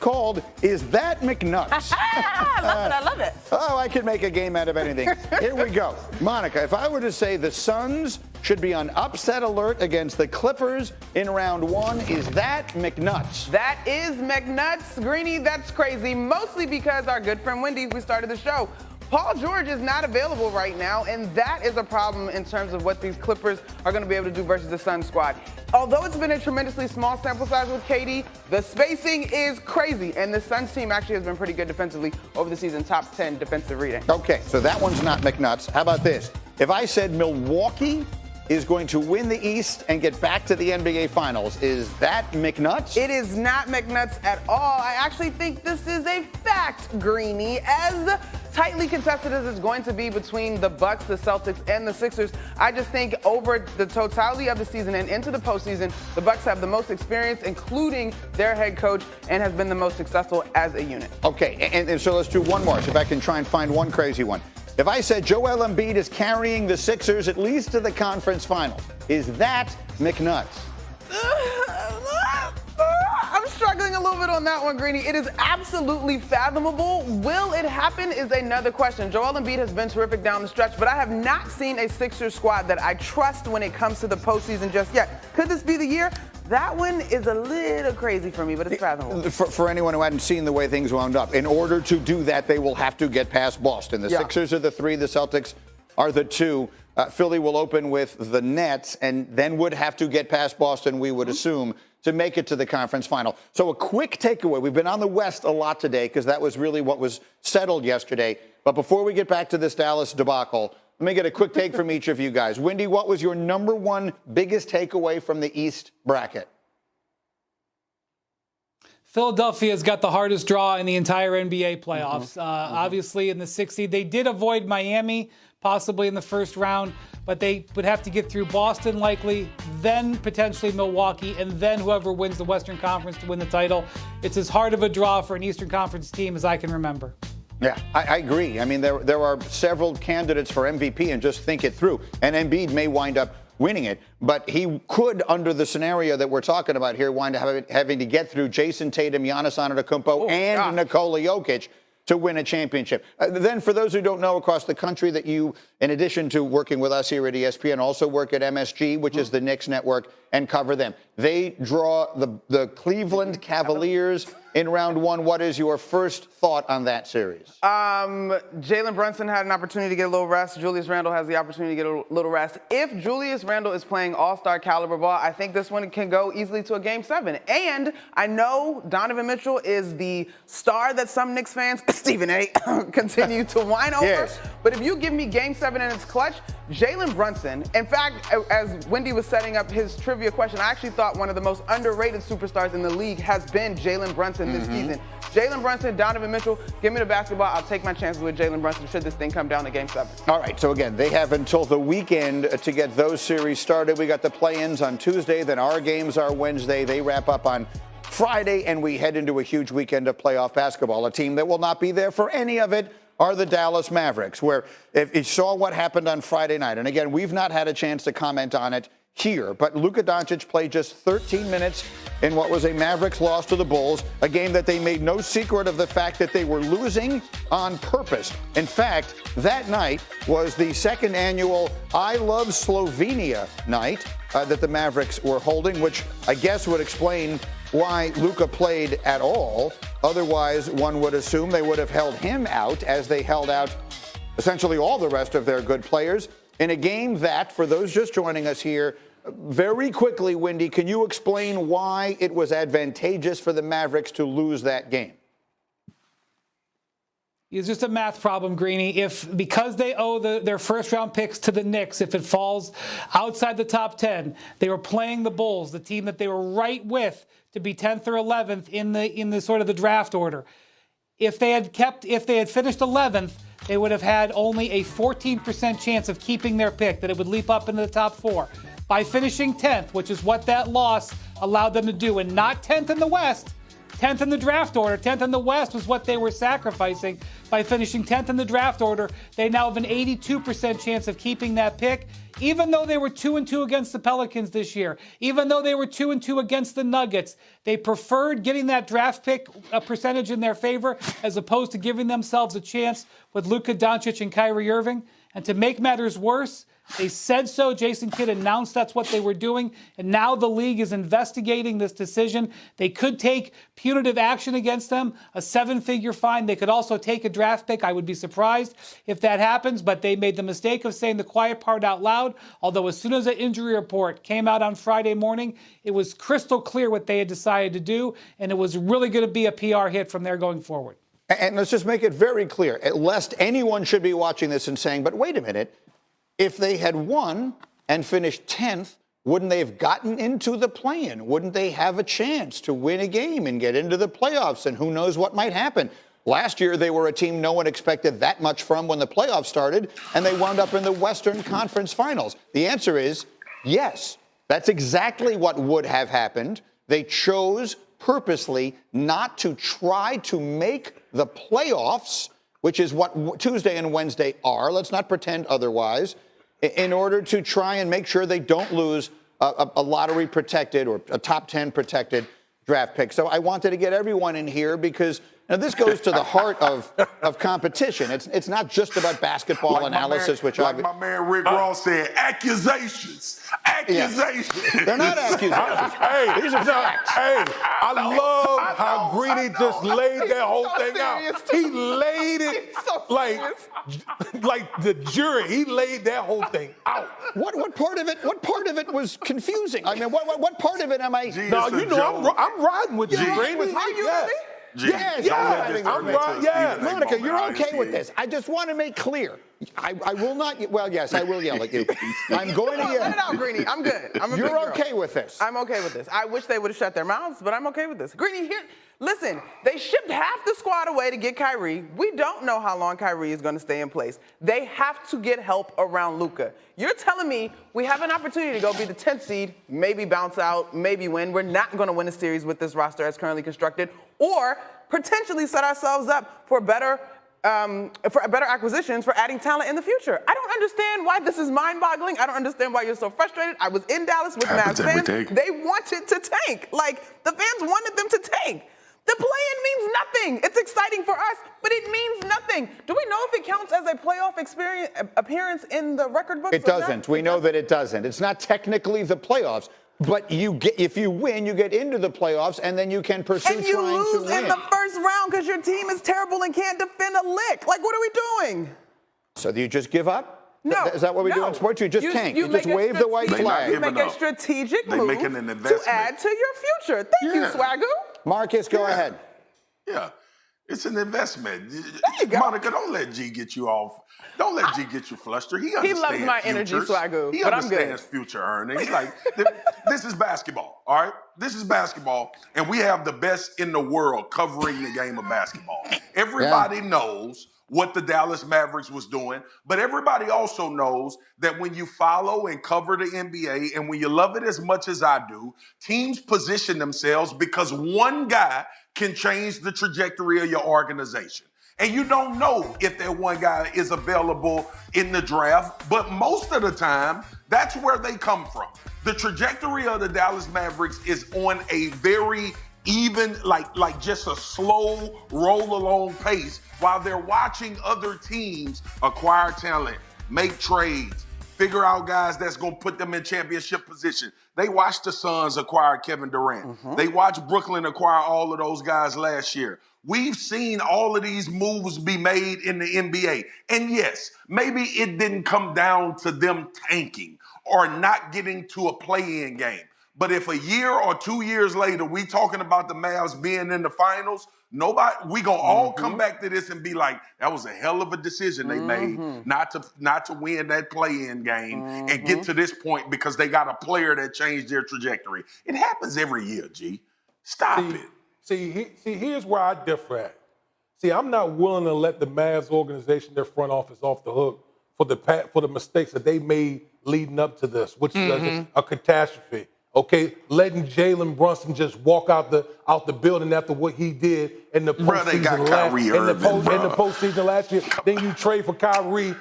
called Is That McNuts? I love it. Oh, I could make a game out of anything. Here we go. Monica, if I were to say the Suns should be on upset alert against the Clippers in round one, is that McNuts? That is McNuts. Greeny, that's crazy, mostly because our good friend Wendy, we started the show, Paul George is not available right now, and that is a problem in terms of what these Clippers are going to be able to do versus the Suns squad. Although it's been a tremendously small sample size with KD, the spacing is crazy, and the Suns team actually has been pretty good defensively over the season, top 10 defensive rating. Okay, so that one's not McNuts. How about this? If I said Milwaukee is going to win the East and get back to the NBA Finals, is that McNuts? It is not McNuts at all. I actually think this is a fact, Greeny. As tightly contested as it's going to be between the Bucks, the Celtics, and the Sixers, I just think over the totality of the season and into the postseason, the Bucks have the most experience, including their head coach, and has been the most successful as a unit. Okay, and so let's do one more, so if I can try and find one crazy one. If I said Joel Embiid is carrying the Sixers at least to the conference final, is that McNuts? I'm struggling a little bit on that one, Greeny. It is absolutely fathomable. Will it happen is another question. Joel Embiid has been terrific down the stretch, but I have not seen a Sixers squad that I trust when it comes to the postseason just yet. Could this be the year? That one is a little crazy for me, but it's fathomable. For anyone who hadn't seen the way things wound up, in order to do that, they will have to get past Boston. The Sixers are the 3, the Celtics are the 2. Philly will open with the Nets and then would have to get past Boston, we would assume, to make it to the conference final. So a quick takeaway. We've been on the West a lot today because that was really what was settled yesterday. But before we get back to this Dallas debacle, let me get a quick take from each of you guys. Wendy, what was your number one biggest takeaway from the East bracket? Philadelphia's got the hardest draw in the entire NBA playoffs. Obviously, in the 6th seed, they did avoid Miami, possibly in the first round, but they would have to get through Boston likely, then potentially Milwaukee, and then whoever wins the Western Conference to win the title. It's as hard of a draw for an Eastern Conference team as I can remember. Yeah, I agree. I mean, there are several candidates for MVP, and just think it through. And Embiid may wind up winning it, but he could, under the scenario that we're talking about here, wind up having to get through Jason Tatum, Giannis Antetokounmpo, and Nikola Jokic to win a championship. Then for those who don't know, across the country, that you, in addition to working with us here at ESPN, also work at MSG, which is the Knicks network, and cover them. They draw the Cleveland Cavaliers in round one. What is your first thought on that series? Jalen Brunson had an opportunity to get a little rest. Julius Randle has the opportunity to get a little rest. If Julius Randle is playing all-star caliber ball, I think this one can go easily to a Game 7. And I know Donovan Mitchell is the star that some Knicks fans, Stephen A., continue to whine over. Yes. But if you give me Game 7 and it's clutch, Jalen Brunson, in fact, as Wendy was setting up his trivia question, I actually thought one of the most underrated superstars in the league has been Jalen Brunson this season. Jalen Brunson, Donovan Mitchell, give me the basketball. I'll take my chances with Jalen Brunson should this thing come down to Game 7. All right, so again, they have until the weekend to get those series started. We got the play-ins on Tuesday, then our games are Wednesday. They wrap up on Friday, and we head into a huge weekend of playoff basketball. A team that will not be there for any of it are the Dallas Mavericks, where if you saw what happened on Friday night, and again, we've not had a chance to comment on it here, but Luka Doncic played just 13 minutes in what was a Mavericks loss to the Bulls, a game that they made no secret of the fact that they were losing on purpose. In fact, that night was the second annual I Love Slovenia night that the Mavericks were holding, which I guess would explain why Luka played at all. Otherwise, one would assume they would have held him out, as they held out essentially all the rest of their good players in a game that, for those just joining us here, very quickly, Wendy, can you explain why it was advantageous for the Mavericks to lose that game? It's just a math problem, Greeny. Because they owe their first-round picks to the Knicks, if it falls outside the top 10, they were playing the Bulls, the team that they were right with to be 10th or 11th in the sort of the draft order. If they had finished 11th, they would have had only a 14% chance of keeping their pick, that it would leap up into the top 4. By finishing 10th, which is what that loss allowed them to do, and not 10th in the West, 10th in the draft order. 10th in the West was what they were sacrificing by finishing 10th in the draft order. They now have an 82% chance of keeping that pick, even though they were 2-2 against the Pelicans this year, even though they were 2-2 against the Nuggets. They preferred getting that draft pick percentage in their favor as opposed to giving themselves a chance with Luka Doncic and Kyrie Irving. And to make matters worse, they said so. Jason Kidd announced that's what they were doing. And now the league is investigating this decision. They could take punitive action against them, a 7-figure fine. They could also take a draft pick. I would be surprised if that happens, but they made the mistake of saying the quiet part out loud. Although as soon as the injury report came out on Friday morning, it was crystal clear what they had decided to do. And it was really going to be a PR hit from there going forward. And let's just make it very clear, lest anyone should be watching this and saying, but wait a minute, if they had won and finished 10th, wouldn't they have gotten into the play-in? Wouldn't they have a chance to win a game and get into the playoffs? And who knows what might happen? Last year, they were a team no one expected that much from when the playoffs started, and they wound up in the Western Conference Finals. The answer is yes. That's exactly what would have happened. They chose purposely not to try to make the playoffs, which is what Tuesday and Wednesday are. Let's not pretend otherwise, in order to try and make sure they don't lose a lottery protected or a top 10 protected draft pick. So I wanted to get everyone in here because now this goes to the heart of competition. It's not just about basketball analysis, which my man Rick Ross said, accusations. Accusations. Yeah. They're not accusations. Hey, these are facts. Hey, I love how Greeny just laid that whole thing out. He laid it like the jury. He laid that whole thing out. What part of it was confusing? I mean, what part of it am I? No, you know, I'm riding with you, Greeny. Are you really? Yes, Monica, you're okay with this. I just want to make clear. I will not. Well, yes, I will yell at you. I'm going to yell. Let it out, Greeny. I'm good. You're okay with this. I'm okay with this. I wish they would have shut their mouths, but I'm okay with this. Greeny, here. Listen, they shipped half the squad away to get Kyrie. We don't know how long Kyrie is going to stay in place. They have to get help around Luka. You're telling me we have an opportunity to go be the 10th seed, maybe bounce out, maybe win. We're not going to win a series with this roster as currently constructed, or potentially set ourselves up for better acquisitions for adding talent in the future. I don't understand why this is mind-boggling. I don't understand why you're so frustrated. I was in Dallas with Mavs fans. They wanted to tank. Like, the fans wanted them to tank. The play-in means nothing. It's exciting for us, but it means nothing. Do we know if it counts as a playoff appearance in the record books? It doesn't. We know that it doesn't. It's not technically the playoffs, but if you win, you get into the playoffs, and then you can pursue trying to win. And you lose in the first round because your team is terrible and can't defend a lick. Like, what are we doing? So do you just give up? No. Is that what we do in sports? You just tank. You just wave the white flag. You make a strategic move to add to your future. Thank you, Swagoo. Marcus, go ahead. Yeah, it's an investment. There you go. Monica, don't let G get you off. Don't let G get you flustered. He understands loves my energy, Swagoo, He but I'm good. understands future earnings. Like, this is basketball, all right? This is basketball, and we have the best in the world covering the game of basketball. Everybody knows what the Dallas Mavericks was doing, but everybody also knows that when you follow and cover the NBA and when you love it as much as I do, teams position themselves because one guy can change the trajectory of your organization. And you don't know if that one guy is available in the draft, but most of the time, that's where they come from. The trajectory of the Dallas Mavericks is on a very even, like just a slow roll along pace while they're watching other teams acquire talent, make trades, figure out guys that's going to put them in championship position. They watched the Suns acquire Kevin Durant. They watched Brooklyn acquire all of those guys last year. We've seen all of these moves be made in the NBA. And yes, maybe it didn't come down to them tanking or not getting to a play-in game. But if a year or 2 years later, we talking about the Mavs being in the finals, we gonna all come back to this and be like, that was a hell of a decision they made not to win that play-in game and get to this point because they got a player that changed their trajectory. It happens every year, G. Stop it. See, here's where I differ at. See, I'm not willing to let the Mavs organization, their front office, off the hook for the mistakes that they made leading up to this, which is a catastrophe. okay, letting Jalen Brunson just walk out the building after what he did in the Bro, they got postseason Kyrie Irving, in the postseason last year. Then you trade for Kyrie.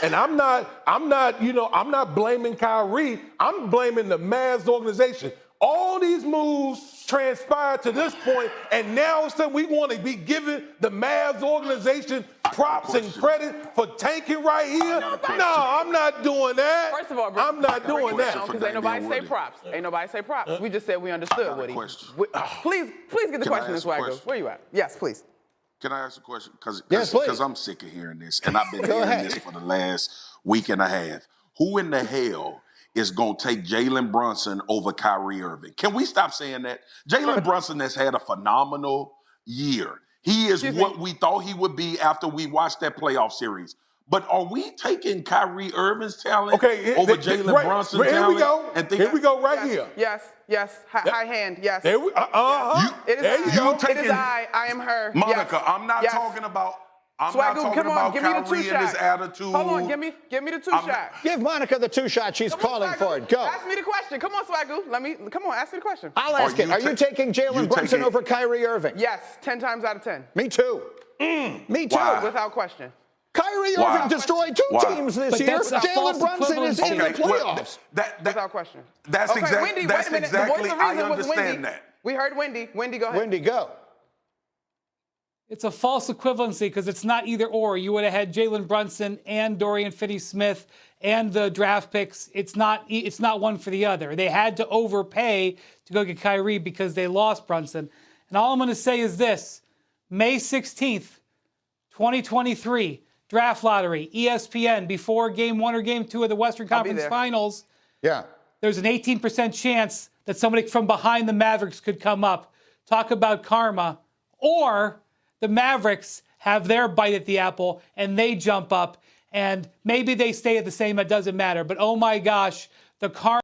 And I'm not blaming Kyrie. I'm blaming the Mavs organization. All these moves transpired to this point, and now it's that we want to be giving the Mavs organization props and credit for tanking right here. No, I'm not doing that. First of all, bro, I'm not doing that. because ain't nobody say props. Ain't nobody say props. We just said we understood, Woody. Question. Please get the question in Swaggo. Where you at? Yes, please. Can I ask a question? Yes, please. Because I'm sick of hearing this, and I've been hearing this for the last week and a half. Who in the hell is going to take Jalen Brunson over Kyrie Irving? Can we stop saying that? Jalen Brunson has had a phenomenal year. He is what we thought he would be after we watched that playoff series. But are we taking Kyrie Irving's talent over Jalen Brunson's talent? Here we go. Here we go right here. Yes. High hand. Yes. There we, It is there you go. It is I am her. Monica, Yes. I'm not Yes. talking about. I'm Swagoo, not talking come on, about give me the Kyrie two and his shot. attitude. Hold on, give me the two shot. Give Monica the 2-shot. She's calling for it. Go. Ask me the question. Come on, Swagoo. Come on, ask me the question. I'll ask it. Are you taking Jalen Brunson over Kyrie Irving? Yes, 10 times out of 10. Me too. Me too. Why? Without question. Kyrie Why? Irving destroyed two Why? teams this But year. that's a Jalen false Brunson is in the playoffs. Without question. That's Okay, exactly. Wendy, That's wait a minute. The voice exactly. of I reason was understand Wendy. that. We heard Wendy. Wendy, go ahead. Wendy, go. It's a false equivalency because it's not either or. You would have had Jalen Brunson and Dorian Finney-Smith and the draft picks. It's not one for the other. They had to overpay to go get Kyrie because they lost Brunson. And all I'm going to say is this. May 16th, 2023, draft lottery, ESPN, before Game 1 or Game 2 of the Western Conference Finals. Yeah. There's an 18% chance that somebody from behind the Mavericks could come up. Talk about karma. Or the Mavericks have their bite at the apple and they jump up and maybe they stay at the same. It doesn't matter. But oh my gosh, the karma.